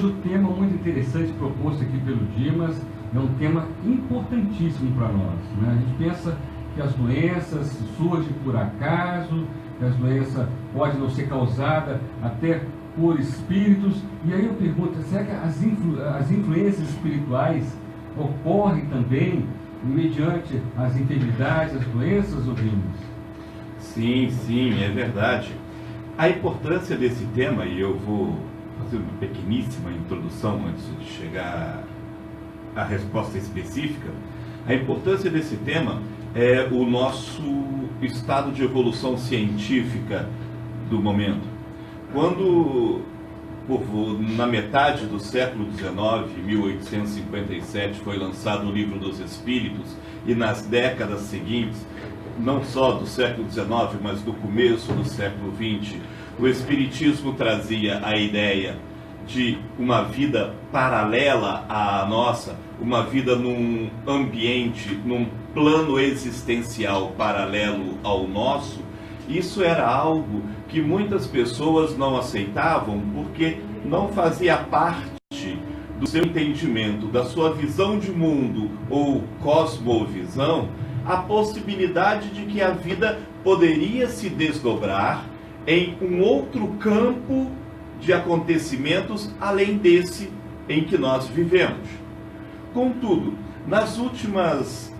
outro tema muito interessante proposto aqui pelo Dimas, é um tema importantíssimo para nós, né? A gente pensa que as doenças surgem por acaso, que as doenças podem não ser causadas até por espíritos. E aí eu pergunto, será que as influências espirituais ocorrem também mediante as enfermidades, as doenças, ou Dimas? Sim, é verdade. A importância desse tema, e eu vou fazer uma pequeníssima introdução antes de chegar à resposta específica. A importância desse tema é o nosso estado de evolução científica do momento. Quando, na metade do século XIX, 1857, foi lançado o Livro dos Espíritos, e nas décadas seguintes, não só do século XIX, mas do começo do século XX, o Espiritismo trazia a ideia de uma vida paralela à nossa, uma vida num ambiente, num plano existencial paralelo ao nosso. Isso era algo que muitas pessoas não aceitavam porque não fazia parte do seu entendimento, da sua visão de mundo ou cosmovisão, a possibilidade de que a vida poderia se desdobrar em um outro campo de acontecimentos além desse em que nós vivemos. Contudo, nas últimas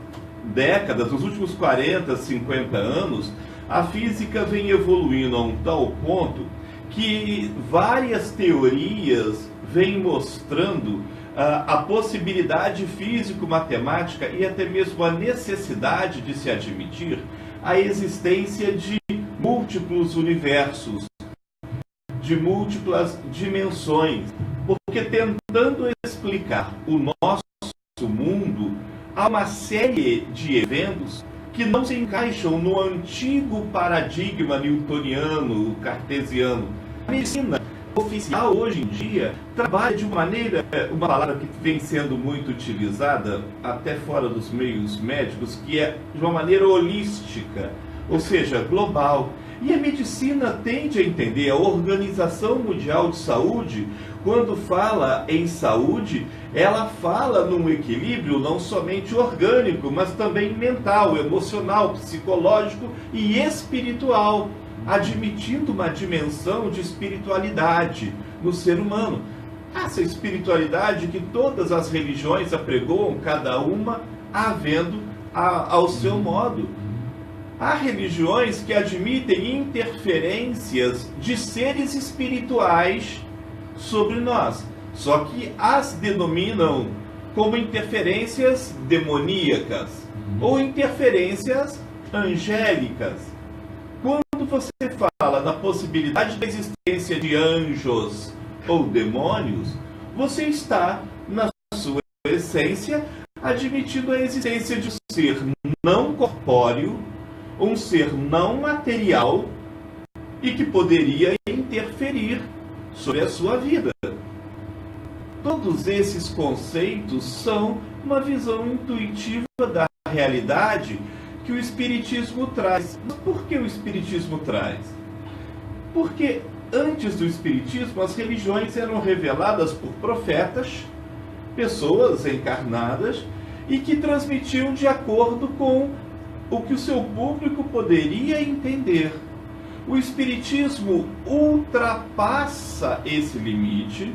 décadas, nos últimos 40, 50 anos, a física vem evoluindo a um tal ponto que várias teorias vêm mostrando a possibilidade físico-matemática e até mesmo a necessidade de se admitir a existência de múltiplos universos, de múltiplas dimensões, porque tentando explicar o nosso mundo, há uma série de eventos que não se encaixam no antigo paradigma newtoniano, cartesiano. A medicina oficial hoje em dia trabalha de uma maneira, uma palavra que vem sendo muito utilizada até fora dos meios médicos, que é de uma maneira holística, ou seja, global. E a medicina tende a entender, a Organização Mundial de Saúde, quando fala em saúde, ela fala num equilíbrio não somente orgânico, mas também mental, emocional, psicológico e espiritual, admitindo uma dimensão de espiritualidade no ser humano. Essa espiritualidade que todas as religiões apregoam, cada uma havendo ao seu modo. Há religiões que admitem interferências de seres espirituais sobre nós, só que as denominam como interferências demoníacas ou interferências angélicas. Quando você fala na possibilidade da existência de anjos ou demônios, você está, na sua essência, admitindo a existência de um ser não corpóreo, um ser não material e que poderia interferir sobre a sua vida. Todos esses conceitos são uma visão intuitiva da realidade que o Espiritismo traz. Mas por que o Espiritismo traz? Porque antes do Espiritismo as religiões eram reveladas por profetas, pessoas encarnadas, e que transmitiam de acordo com o que o seu público poderia entender. O Espiritismo ultrapassa esse limite,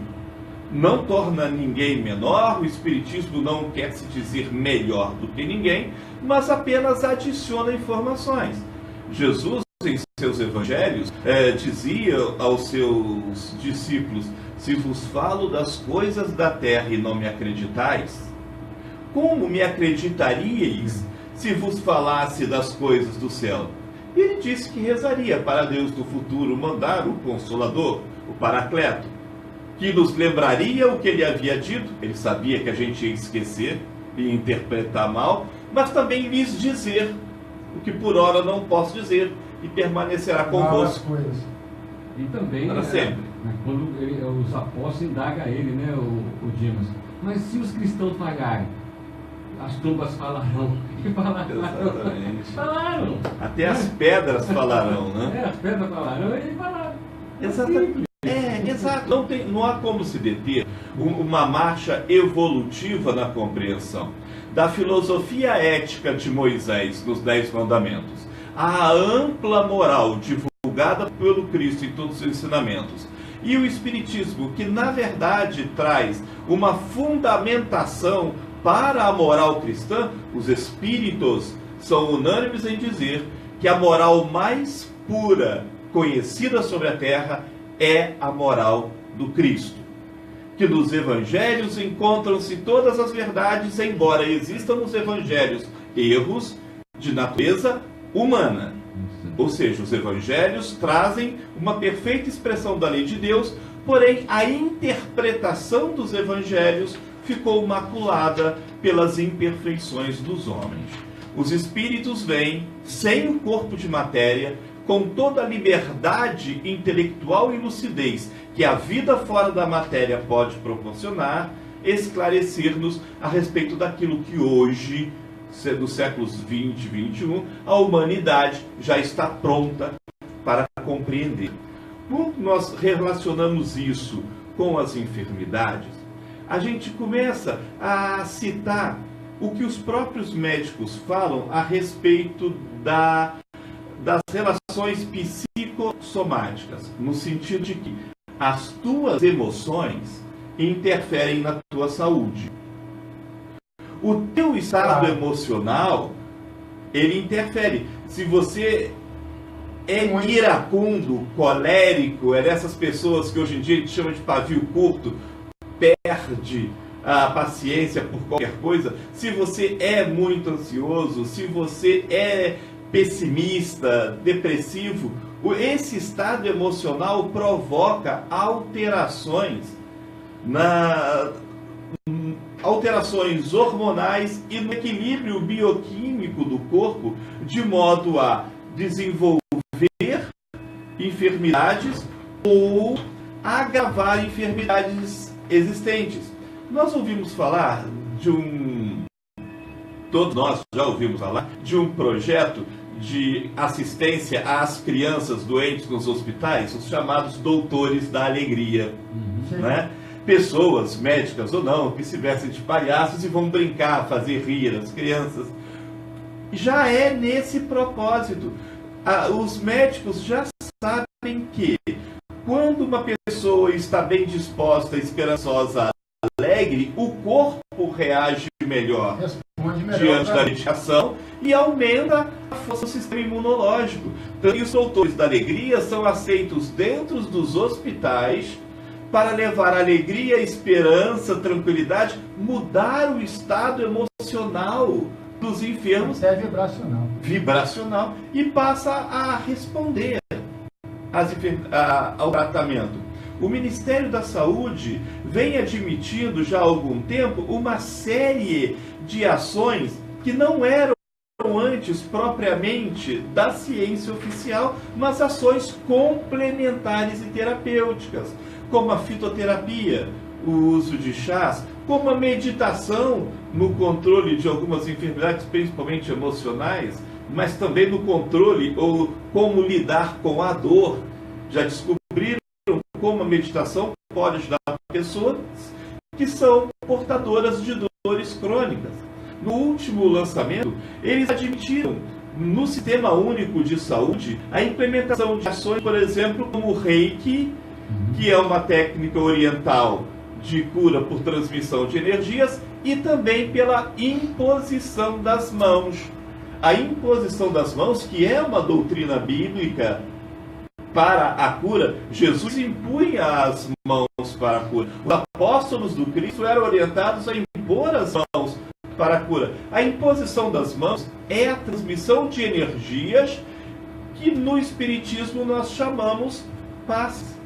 não torna ninguém menor, o Espiritismo não quer se dizer melhor do que ninguém, mas apenas adiciona informações. Jesus, em seus evangelhos, dizia aos seus discípulos: se vos falo das coisas da terra e não me acreditais, como me acreditaríeis se vos falasse das coisas do céu? E ele disse que rezaria para Deus do futuro mandar o Consolador, o Paracleto, que nos lembraria o que ele havia dito. Ele sabia que a gente ia esquecer e interpretar mal, mas também lhes dizer o que por hora não posso dizer, e permanecerá convosco. E também, para sempre. Quando os apóstolos indagam a ele, né, o Dimas, mas se os cristãos falharem, as tumbas falarão. E falaram. Exatamente. Falaram. Até as pedras falarão, né? As pedras falaram e falaram. Exatamente. Exato, não há como se deter uma marcha evolutiva na compreensão da filosofia ética de Moisés nos 10 Mandamentos, a ampla moral divulgada pelo Cristo em todos os ensinamentos, e o Espiritismo, que na verdade traz uma fundamentação para a moral cristã. Os espíritos são unânimes em dizer que a moral mais pura conhecida sobre a Terra é a moral do Cristo. Que nos evangelhos encontram-se todas as verdades, embora existam nos evangelhos erros de natureza humana. Ou seja, os evangelhos trazem uma perfeita expressão da lei de Deus, porém a interpretação dos evangelhos ficou maculada pelas imperfeições dos homens. Os espíritos vêm sem o corpo de matéria, com toda a liberdade intelectual e lucidez que a vida fora da matéria pode proporcionar, esclarecer-nos a respeito daquilo que hoje, dos séculos 20 e 21, a humanidade já está pronta para compreender. Quando nós relacionamos isso com as enfermidades, a gente começa a citar o que os próprios médicos falam a respeito das relações psicossomáticas, no sentido de que as tuas emoções interferem na tua saúde. O teu estado emocional, ele interfere. Se você é iracundo, colérico, é dessas pessoas que hoje em dia a gente chama de pavio curto, perde a paciência por qualquer coisa, se você é muito ansioso, se você é pessimista, depressivo, esse estado emocional provoca alterações hormonais e no equilíbrio bioquímico do corpo, de modo a desenvolver enfermidades ou agravar enfermidades existentes. Nós ouvimos falar todos nós já ouvimos falar de um projeto de assistência às crianças doentes nos hospitais, os chamados doutores da alegria, né? Pessoas, médicas ou não, que se vestem de palhaços e vão brincar, fazer rir as crianças. Já é nesse propósito. Os médicos já sabem que quando uma pessoa está bem disposta, esperançosa, alegre, o corpo reage melhor diante da medicação e aumenta a força do sistema imunológico. Então, os doutores da alegria são aceitos dentro dos hospitais para levar alegria, esperança, tranquilidade, mudar o estado emocional dos enfermos. Até vibracional. E passa a responder ao tratamento. O Ministério da Saúde vem admitindo já há algum tempo uma série de ações que não eram antes propriamente da ciência oficial, mas ações complementares e terapêuticas, como a fitoterapia, o uso de chás, como a meditação no controle de algumas enfermidades, principalmente emocionais, mas também no controle ou como lidar com a dor. Já descobriram como a meditação pode ajudar pessoas que são portadoras de dores crônicas. No último lançamento, eles admitiram no Sistema Único de Saúde a implementação de ações, por exemplo, como o Reiki, que é uma técnica oriental de cura por transmissão de energias, e também pela imposição das mãos. A imposição das mãos, que é uma doutrina bíblica para a cura, Jesus impunha as mãos para a cura. Os apóstolos do Cristo eram orientados a impor as mãos para a cura. A imposição das mãos é a transmissão de energias que no Espiritismo nós chamamos paz.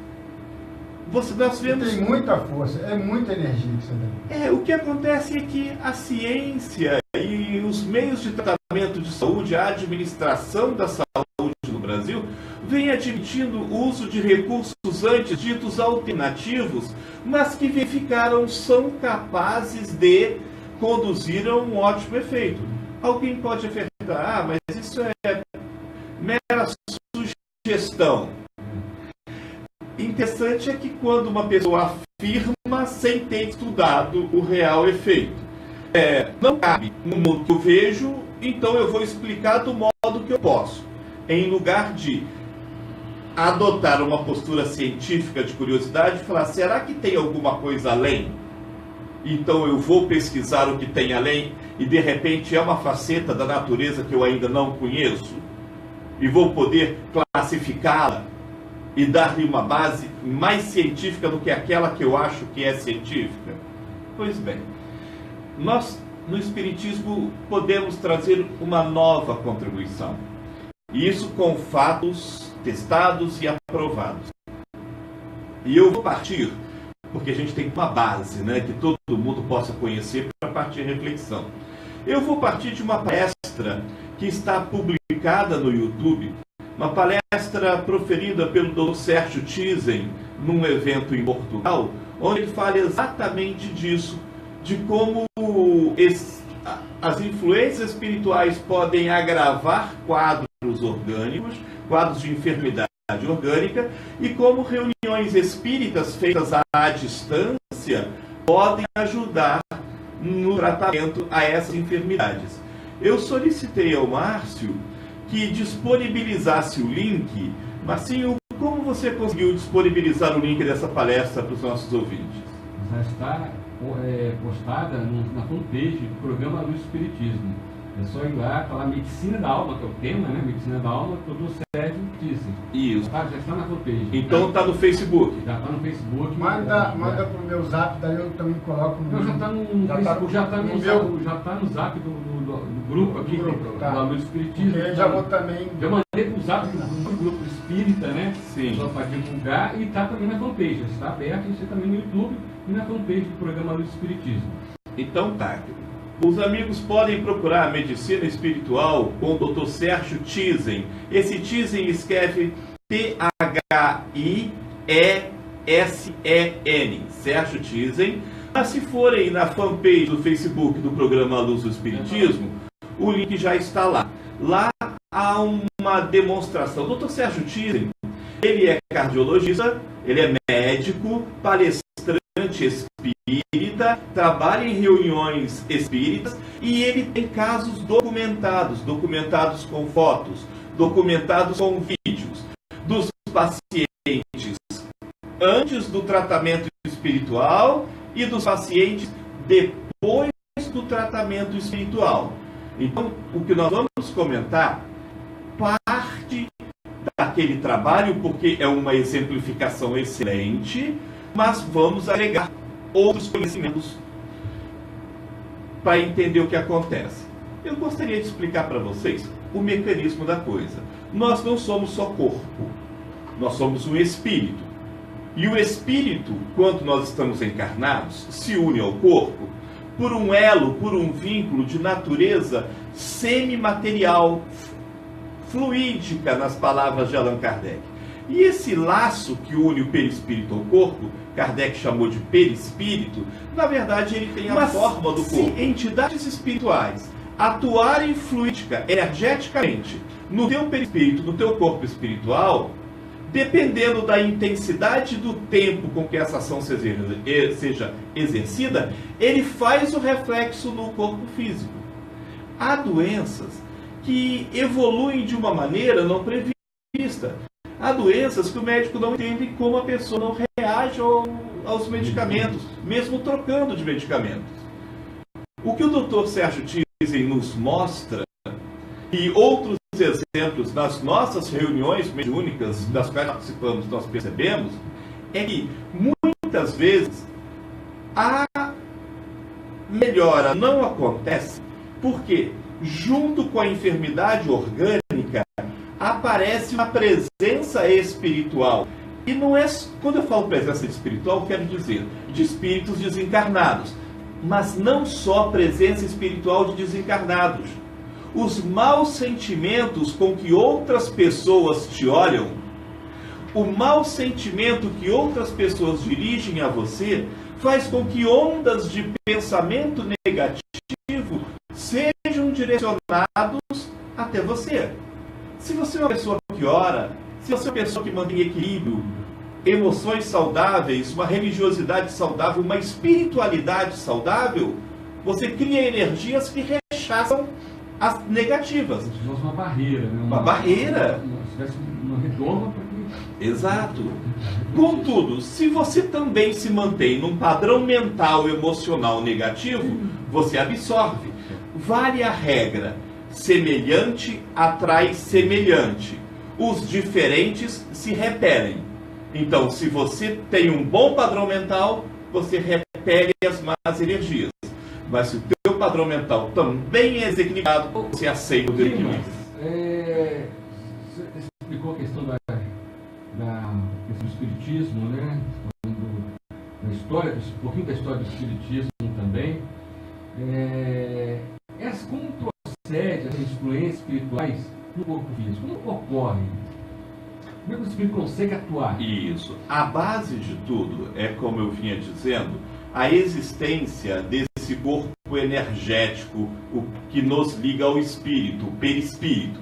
Nós vemos... Tem muita força, é muita energia que você dá. O que acontece é que a ciência e os meios de tratamento de saúde, a administração da saúde no Brasil, vem admitindo o uso de recursos antes ditos alternativos, mas que verificaram são capazes de conduzir a um ótimo efeito. Alguém pode afirmar, mas isso é mera sugestão. interessante é que quando uma pessoa afirma sem ter estudado o real efeito, não cabe no mundo que eu vejo, então eu vou explicar do modo que eu posso, em lugar de adotar uma postura científica de curiosidade e falar, será que tem alguma coisa além? Então eu vou pesquisar o que tem além e de repente é uma faceta da natureza que eu ainda não conheço e vou poder classificá-la e dar-lhe uma base mais científica do que aquela que eu acho que é científica? Pois bem, nós no Espiritismo podemos trazer uma nova contribuição, e isso com fatos testados e aprovados. E eu vou partir, porque a gente tem uma base, né, que todo mundo possa conhecer para partir de reflexão. Eu vou partir de uma palestra que está publicada no YouTube, uma palestra proferida pelo Dr. Sérgio Thyssen num evento em Portugal, onde ele fala exatamente disso, de como as influências espirituais podem agravar quadros orgânicos, quadros de enfermidade orgânica, e como reuniões espíritas feitas à distância podem ajudar no tratamento a essas enfermidades. Eu solicitei ao Márcio que disponibilizasse o link. Marcinho, como você conseguiu disponibilizar o link dessa palestra para os nossos ouvintes? Já está postada na fanpage do programa Luz Espiritismo. É só ir lá, falar Medicina da Alma, que é o tema, né? Medicina da Alma, Dr. Sérgio Thyssen. Isso. Já está na fanpage. Então está no Facebook. Já está no Facebook. Manda para o meu zap, daí eu também coloco no. Não, já está no Facebook, já está no zap do grupo aqui, da Luz Espiritismo. Eu já vou também. Já mandei para o zap do grupo espírita, né? Sim. Só para divulgar, e está também na fanpage. Já está aberto, você também no YouTube e na fanpage do programa Luz Espiritismo. Então tá. Os amigos podem procurar a Medicina Espiritual com o Dr. Sérgio Thyssen. Esse Thyssen escreve T-H-I-E-S-E-N, Sérgio Thyssen. Mas se forem na fanpage do Facebook do programa Luz do Espiritismo, o link já está lá. Lá há uma demonstração. O Dr. Sérgio Thyssen, ele é cardiologista, ele é médico, palestrante espírita, trabalha em reuniões espíritas e ele tem casos documentados com fotos, documentados com vídeos dos pacientes antes do tratamento espiritual e dos pacientes depois do tratamento espiritual. Então, o que nós vamos comentar parte daquele trabalho, porque é uma exemplificação excelente, mas vamos agregar outros conhecimentos para entender o que acontece. Eu gostaria de explicar para vocês o mecanismo da coisa. Nós não somos só corpo, nós somos um espírito. E o espírito, quando nós estamos encarnados, se une ao corpo por um elo, por um vínculo de natureza semimaterial, fluídica, nas palavras de Allan Kardec. E esse laço que une o perispírito ao corpo, Kardec chamou de perispírito, na verdade ele tem a forma do corpo. Se entidades espirituais atuarem fluídica, energeticamente, no teu perispírito, no teu corpo espiritual, dependendo da intensidade do tempo com que essa ação seja exercida, ele faz o reflexo no corpo físico. Há doenças que evoluem de uma maneira não prevista. Há doenças que o médico não entende como a pessoa não reage aos medicamentos, mesmo trocando de medicamentos. O que o Dr. Sérgio Thyssen nos mostra, e outros exemplos nas nossas reuniões mediúnicas das quais participamos, nós percebemos, é que muitas vezes a melhora não acontece porque, junto com a enfermidade orgânica, aparece uma presença espiritual. E não é, quando eu falo presença espiritual, quero dizer de espíritos desencarnados, mas não só presença espiritual de desencarnados. Os maus sentimentos com que outras pessoas te olham, o mau sentimento que outras pessoas dirigem a você, faz com que ondas de pensamento negativo sejam direcionados até você. Se você é uma pessoa que ora, se você é uma pessoa que mantém equilíbrio, emoções saudáveis, uma religiosidade saudável, uma espiritualidade saudável, você cria energias que rechaçam as negativas. Se fosse uma barreira, né? Uma barreira. Se tivesse uma redoma para que... Exato. Contudo, se você também se mantém num padrão mental e emocional negativo, você absorve. Vale a regra: semelhante atrai semelhante. Os diferentes se repelem. Então, se você tem um bom padrão mental, você repele as más energias. Mas se o teu padrão mental também é desequilibrado, você aceita o desequilíbrio. Você explicou a questão da questão do espiritismo, né? Da história, um pouquinho da história do espiritismo também. Como procede as influências espirituais no corpo físico? Como ocorrem? Como é que o espírito consegue atuar? Isso. A base de tudo é, como eu vinha dizendo, a existência desse corpo energético, o que nos liga ao espírito, o perispírito.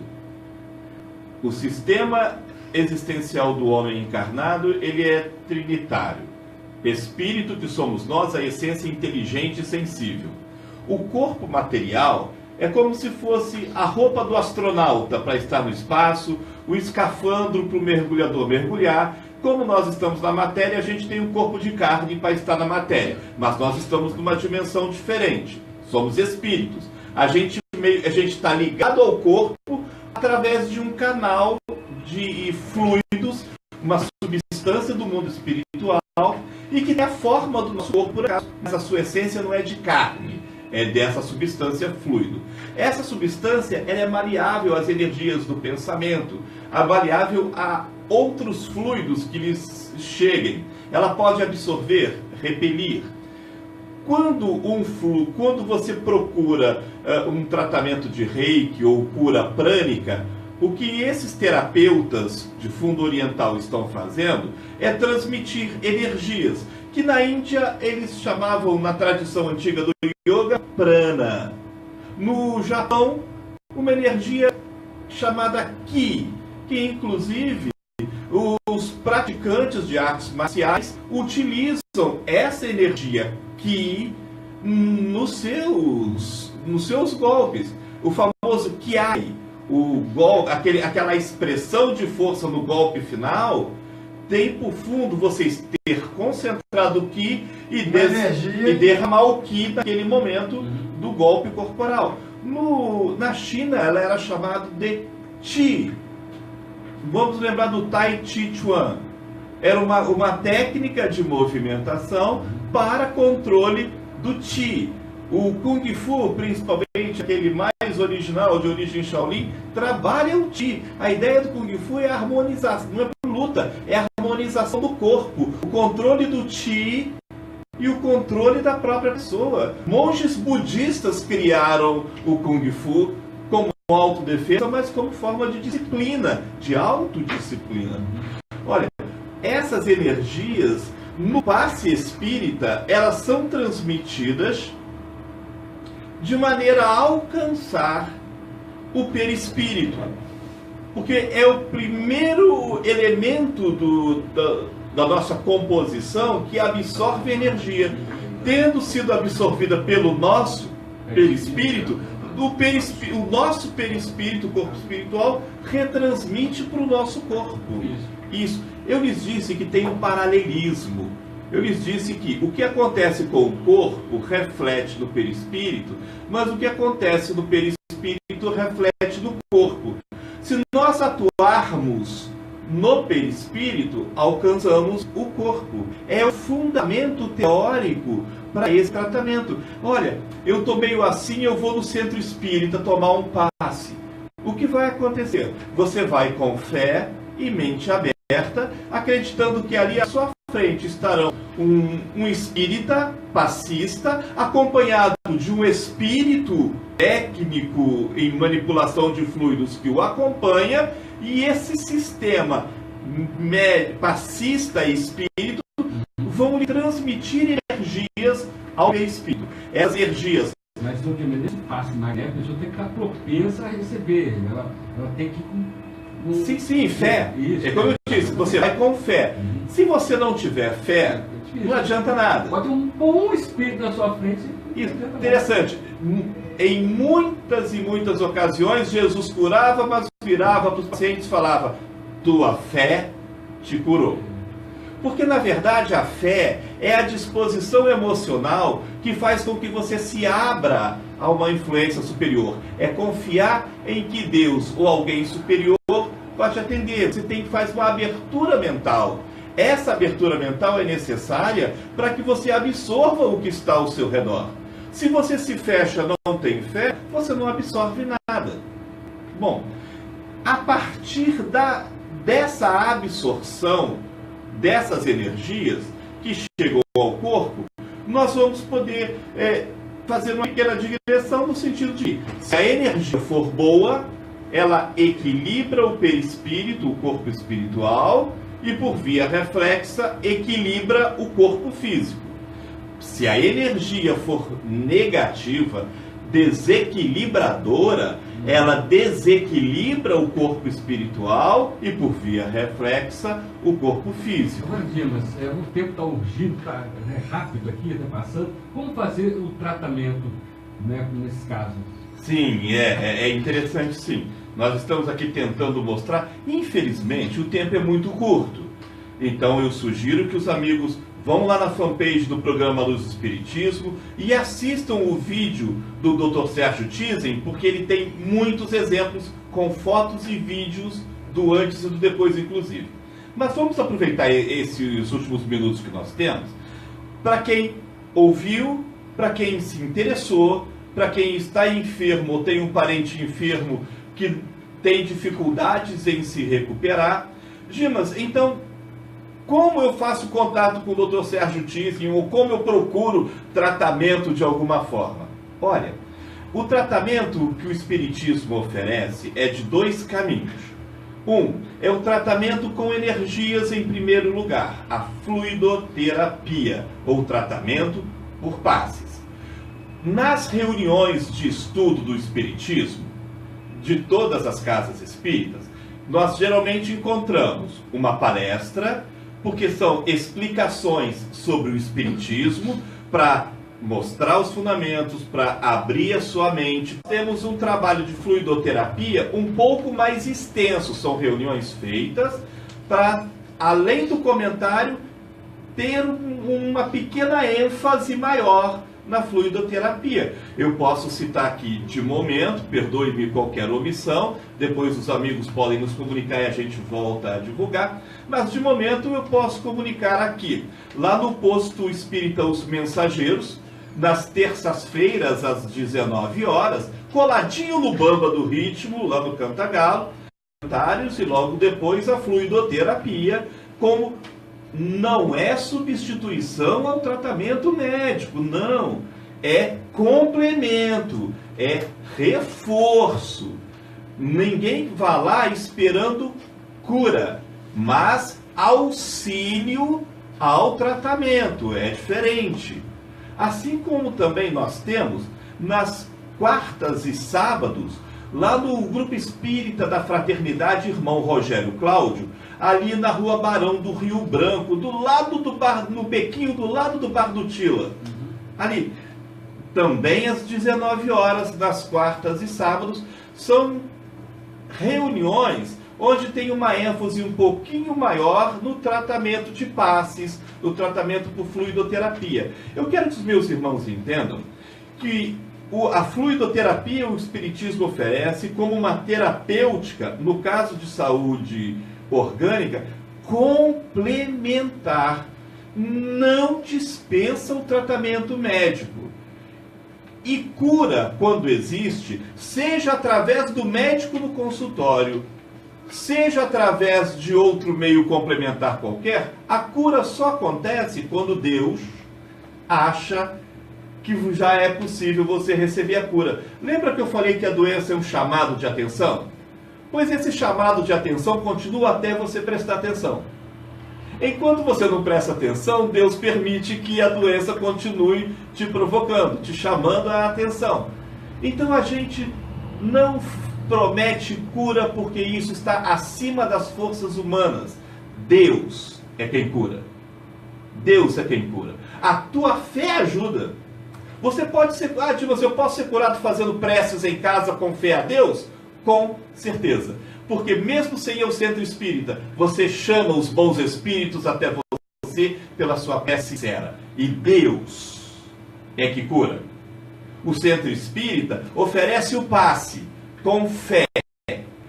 O sistema existencial do homem encarnado, ele é trinitário. Espírito, que somos nós, a essência inteligente e sensível. O corpo material é como se fosse a roupa do astronauta para estar no espaço, o escafandro para o mergulhador mergulhar. Como nós estamos na matéria, a gente tem um corpo de carne para estar na matéria, mas nós estamos numa dimensão diferente. Somos espíritos. A gente está ligado ao corpo através de um canal de fluidos, uma substância do mundo espiritual, e que tem a forma do nosso corpo, mas a sua essência não é de carne, é dessa substância fluido. Essa substância, ela é maleável às energias do pensamento, maleável a outros fluidos que lhes cheguem. Ela pode absorver, repelir. Quando você procura um tratamento de reiki ou cura prânica, o que esses terapeutas de fundo oriental estão fazendo é transmitir energias, que na Índia eles chamavam, na tradição antiga do yoga, prana. No Japão, uma energia chamada ki, que inclusive os praticantes de artes marciais utilizam essa energia ki nos seus golpes. O famoso kiai, aquela expressão de força no golpe final, tem por fundo vocês ter concentrado o ki e derramar o ki naquele momento do golpe corporal. Na China, ela era chamada de Qi. Vamos lembrar do Tai Chi Chuan. Era uma técnica de movimentação para controle do Qi. O Kung Fu, principalmente aquele mais original, de origem Shaolin, trabalha o Qi. A ideia do Kung Fu é a harmonização, não é por luta, é a harmonização do corpo, o controle do Qi e o controle da própria pessoa. Monges budistas criaram o Kung Fu como autodefesa, mas como forma de disciplina, de autodisciplina. Olha, essas energias, no passe espírita, elas são transmitidas de maneira a alcançar o perispírito. Porque é o primeiro elemento da nossa composição que absorve energia. Tendo sido absorvida pelo nosso perispírito, o nosso perispírito, o corpo espiritual, retransmite para o nosso corpo. Isso. Eu lhes disse que tem um paralelismo. Eu lhes disse que o que acontece com o corpo reflete no perispírito, mas o que acontece no perispírito reflete no corpo. Se nós atuarmos no perispírito, alcançamos o corpo. É o fundamento teórico para esse tratamento. Olha, eu estou meio assim, eu vou no centro espírita tomar um passe. O que vai acontecer? Você vai com fé e mente aberta, acreditando que ali à sua frente estarão um espírita passista, acompanhado de um espírito técnico em manipulação de fluidos que o acompanha, e esse sistema passista e espírito vão lhe transmitir energias ao espírito. Essas energias. Mas não tem esse passe magnético, a pessoa tem que estar propensa a receber. Ela tem que Sim, fé. Isso. É como eu disse, você vai com fé. Se você não tiver fé, não adianta nada. Pode ter um bom espírito na sua frente. Isso, interessante. Em muitas e muitas ocasiões, Jesus curava, mas virava para os pacientes e falava: tua fé te curou. Porque, na verdade, a fé é a disposição emocional que faz com que você se abra a uma influência superior. É confiar em que Deus ou alguém superior vai te atender. Você tem que fazer uma abertura mental. Essa abertura mental é necessária para que você absorva o que está ao seu redor. Se você se fecha, não tem fé, você não absorve nada. Bom, a partir dessa absorção dessas energias que chegam ao corpo, nós vamos poder fazer uma pequena digressão no sentido de, se a energia for boa, ela equilibra o perispírito, o corpo espiritual, e por via reflexa, equilibra o corpo físico. Se a energia for negativa, desequilibradora, ela desequilibra o corpo espiritual e, por via reflexa, o corpo físico. Agora, Dimas, o tempo está urgindo, está rápido aqui, está passando. Como fazer o tratamento, né, nesses casos? Sim, é interessante, sim. Nós estamos aqui tentando mostrar. Infelizmente, o tempo é muito curto. Então, eu sugiro que os amigos vão lá na fanpage do programa Luz do Espiritismo e assistam o vídeo do Dr. Sérgio Thyssen, porque ele tem muitos exemplos com fotos e vídeos do antes e do depois, inclusive. Mas vamos aproveitar esses últimos minutos que nós temos para quem ouviu, para quem se interessou, para quem está enfermo ou tem um parente enfermo que tem dificuldades em se recuperar. Dimas, então, como eu faço contato com o Dr. Sérgio Thyssen ou como eu procuro tratamento de alguma forma? Olha, o tratamento que o Espiritismo oferece é de dois caminhos. Um é o tratamento com energias em primeiro lugar, a fluidoterapia, ou tratamento por passes. Nas reuniões de estudo do Espiritismo, de todas as casas espíritas, nós geralmente encontramos uma palestra, porque são explicações sobre o Espiritismo, para mostrar os fundamentos, para abrir a sua mente. Temos um trabalho de fluidoterapia um pouco mais extenso, são reuniões feitas para, além do comentário, ter uma pequena ênfase maior na fluidoterapia. Eu posso citar aqui de momento, perdoe-me qualquer omissão, depois os amigos podem nos comunicar e a gente volta a divulgar, mas de momento eu posso comunicar aqui, lá no Posto Espírita Os Mensageiros, nas terças-feiras às 19 horas, coladinho no Bamba do Ritmo, lá no Cantagalo, comentários e logo depois a fluidoterapia, como não é substituição ao tratamento médico, não. É complemento, é reforço. Ninguém vai lá esperando cura, mas auxílio ao tratamento, é diferente. Assim como também nós temos nas quartas e sábados, lá no Grupo Espírita da Fraternidade Irmão Rogério Cláudio, ali na Rua Barão do Rio Branco, do lado do bar, no bequinho do lado do Bar do Tila. Ali, também às 19 horas, nas quartas e sábados, são reuniões onde tem uma ênfase um pouquinho maior no tratamento de passes, no tratamento por fluidoterapia. Eu quero que os meus irmãos entendam que a fluidoterapia o Espiritismo oferece como uma terapêutica, no caso de saúde orgânica, complementar. Não dispensa o tratamento médico. E cura, quando existe, seja através do médico no consultório, seja através de outro meio complementar qualquer, a cura só acontece quando Deus acha que já é possível você receber a cura. Lembra que eu falei que a doença é um chamado de atenção? Pois esse chamado de atenção continua até você prestar atenção. Enquanto você não presta atenção, Deus permite que a doença continue te provocando, te chamando a atenção. Então a gente não promete cura porque isso está acima das forças humanas. Deus é quem cura. Deus é quem cura. A tua fé ajuda. Você pode ser, Dimas, eu posso ser curado fazendo preces em casa com fé a Deus? Com certeza. Porque mesmo sem ir ao centro espírita, você chama os bons espíritos até você pela sua fé sincera. E Deus é que cura. O centro espírita oferece o passe com fé.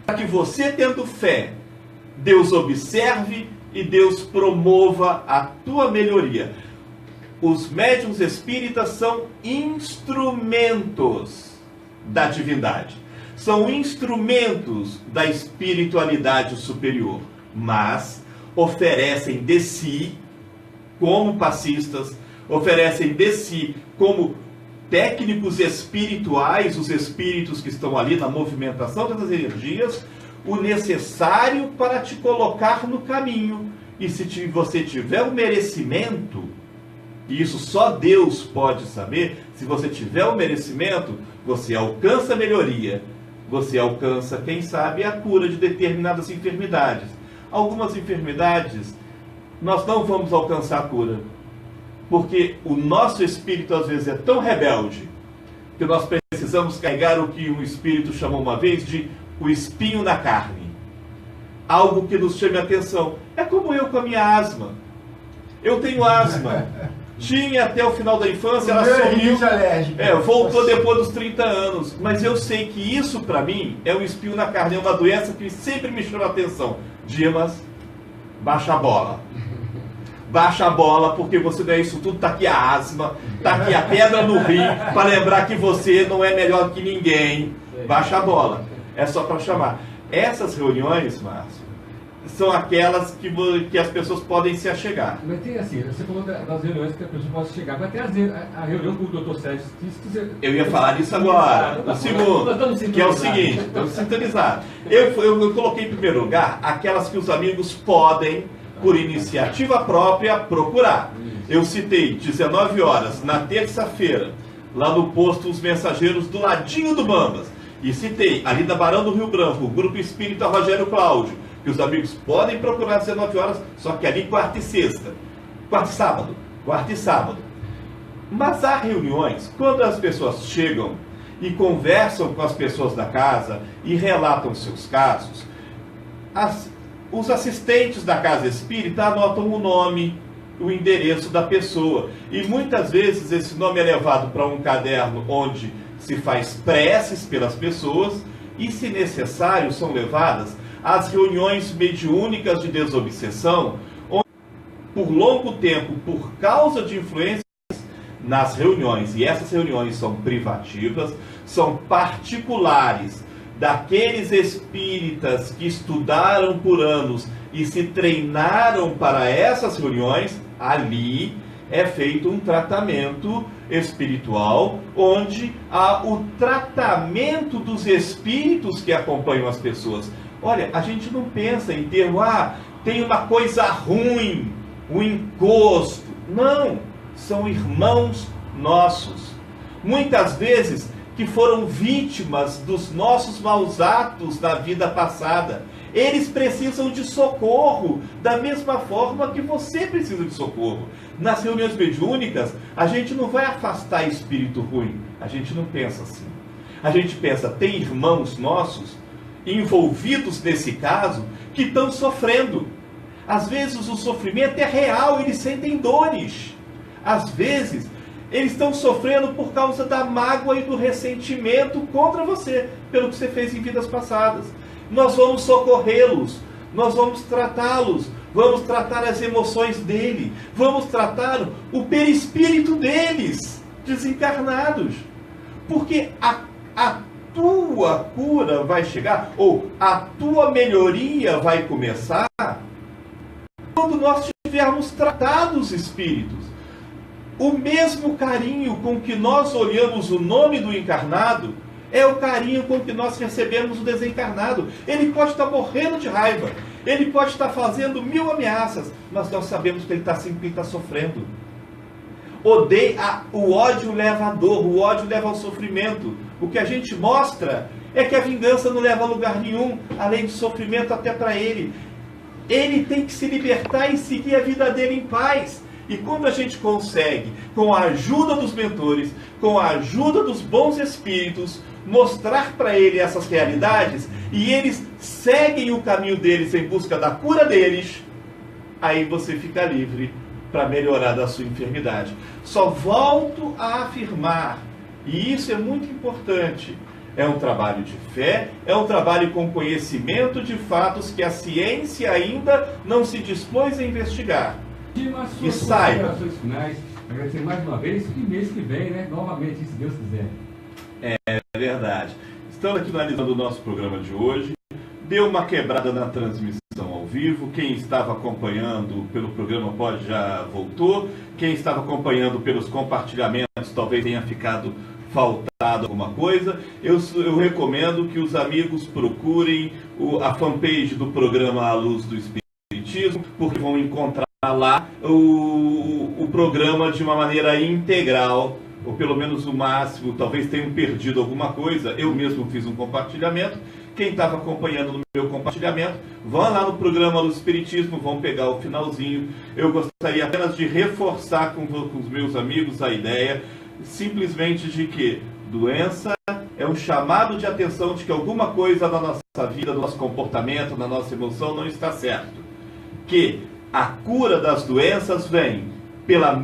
Para que você, tendo fé, Deus observe e Deus promova a tua melhoria. Os médiuns espíritas são instrumentos da divindade. São instrumentos da espiritualidade superior. Mas oferecem de si como passistas, oferecem de si como técnicos espirituais, os espíritos que estão ali na movimentação das energias, o necessário para te colocar no caminho. E se você tiver o merecimento, e isso só Deus pode saber, se você tiver o merecimento, você alcança a melhoria, você alcança, quem sabe, a cura de determinadas enfermidades. Algumas enfermidades, nós não vamos alcançar a cura, porque o nosso espírito às vezes é tão rebelde, que nós precisamos carregar o que um espírito chamou uma vez de o espinho na carne. Algo que nos chame a atenção. É como eu com a minha asma. Eu tenho asma. Tinha até o final da infância, ela sumiu. Voltou depois dos 30 anos. Mas eu sei que isso para mim é um espinho na carne. É uma doença que sempre me chama a atenção. Dimas, baixa a bola. Baixa a bola, porque você não é isso tudo. Está aqui a asma, está aqui a pedra no rim, para lembrar que você não é melhor que ninguém. Baixa a bola. É só para chamar. Essas reuniões, Márcio, são aquelas que as pessoas podem se achegar. Mas tem assim, você falou das reuniões que a pessoa pode chegar, mas tem a reunião com o Dr. Sérgio disse que eu ia falar disso agora, o segundo, que é o seguinte, estamos sintonizados. Eu coloquei em primeiro lugar aquelas que os amigos podem, por iniciativa própria, procurar. Eu citei 19 horas, na terça-feira, lá no posto Os Mensageiros, do ladinho do Bambas. E citei, ali na Barão do Rio Branco, o Grupo Espírita Rogério Cláudio, que os amigos podem procurar às 19 horas, só que ali quarta e sexta. Quarta e sábado. Mas há reuniões, quando as pessoas chegam e conversam com as pessoas da casa e relatam seus casos, os assistentes da casa espírita anotam o nome, o endereço da pessoa. E muitas vezes esse nome é levado para um caderno onde se faz preces pelas pessoas e, se necessário, são levadas às reuniões mediúnicas de desobsessão, onde, por longo tempo, por causa de influências nas reuniões, e essas reuniões são privativas, são particulares, daqueles espíritas que estudaram por anos e se treinaram para essas reuniões, ali é feito um tratamento espiritual, onde há o tratamento dos espíritos que acompanham as pessoas. Olha, a gente não pensa em termos, tem uma coisa ruim, um encosto. Não, são irmãos nossos. Muitas vezes que foram vítimas dos nossos maus atos na vida passada. Eles precisam de socorro, da mesma forma que você precisa de socorro. Nas reuniões mediúnicas, a gente não vai afastar espírito ruim. A gente não pensa assim. A gente pensa, tem irmãos nossos envolvidos nesse caso que estão sofrendo. Às vezes o sofrimento é real, eles sentem dores. Às vezes eles estão sofrendo por causa da mágoa e do ressentimento contra você, pelo que você fez em vidas passadas. Nós vamos socorrê-los, nós vamos tratá-los, vamos tratar as emoções dele, vamos tratar o perispírito deles, desencarnados. Porque a tua cura vai chegar, ou a tua melhoria vai começar, quando nós tivermos tratado os espíritos. O mesmo carinho com que nós olhamos o nome do encarnado é o carinho com que nós recebemos o desencarnado. Ele pode estar morrendo de raiva, ele pode estar fazendo 1000 ameaças, mas nós sabemos que ele está assim porque ele está sofrendo. O ódio leva à dor, o ódio leva ao sofrimento. O que a gente mostra é que a vingança não leva a lugar nenhum, além de sofrimento até para ele. Ele tem que se libertar e seguir a vida dele em paz. E quando a gente consegue, com a ajuda dos mentores, com a ajuda dos bons espíritos, mostrar para ele essas realidades, e eles seguem o caminho deles em busca da cura deles, aí você fica livre para melhorar da sua enfermidade. Só volto a afirmar, e isso é muito importante, é um trabalho de fé, é um trabalho com conhecimento de fatos que a ciência ainda não se dispôs a investigar. E saiba. Considerações finais, agradecer mais uma vez, e mês que vem, né, novamente, se Deus quiser. É verdade. Estamos aqui finalizando o nosso programa de hoje. Deu uma quebrada na transmissão ao vivo. Quem estava acompanhando pelo programa pode já voltou. Quem estava acompanhando pelos compartilhamentos talvez tenha ficado faltado alguma coisa. Eu recomendo que os amigos procurem a fanpage do programa A Luz do Espiritismo, porque vão encontrar lá o programa de uma maneira integral, ou pelo menos o máximo. Talvez tenham perdido alguma coisa. Eu mesmo fiz um compartilhamento. Quem estava acompanhando no meu compartilhamento, vão lá no programa do Espiritismo, vão pegar o finalzinho. Eu gostaria apenas de reforçar com os meus amigos a ideia, simplesmente de que doença é um chamado de atenção de que alguma coisa na nossa vida, no nosso comportamento, na nossa emoção não está certo. Que a cura das doenças vem pela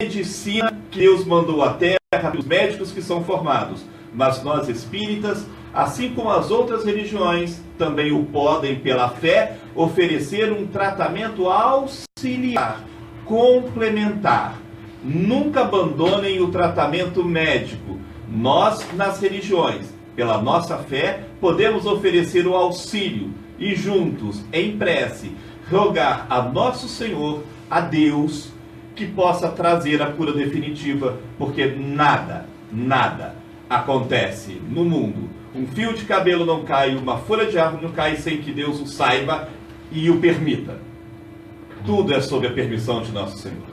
medicina que Deus mandou à Terra, pelos médicos que são formados. Mas nós espíritas, assim como as outras religiões, também o podem, pela fé, oferecer um tratamento auxiliar, complementar. Nunca abandonem o tratamento médico. Nós, nas religiões, pela nossa fé, podemos oferecer o auxílio e juntos, em prece, rogar a nosso Senhor, a Deus, que possa trazer a cura definitiva, porque nada acontece no mundo. Um fio de cabelo não cai, uma folha de árvore não cai sem que Deus o saiba e o permita. Tudo é sob a permissão de nosso Senhor.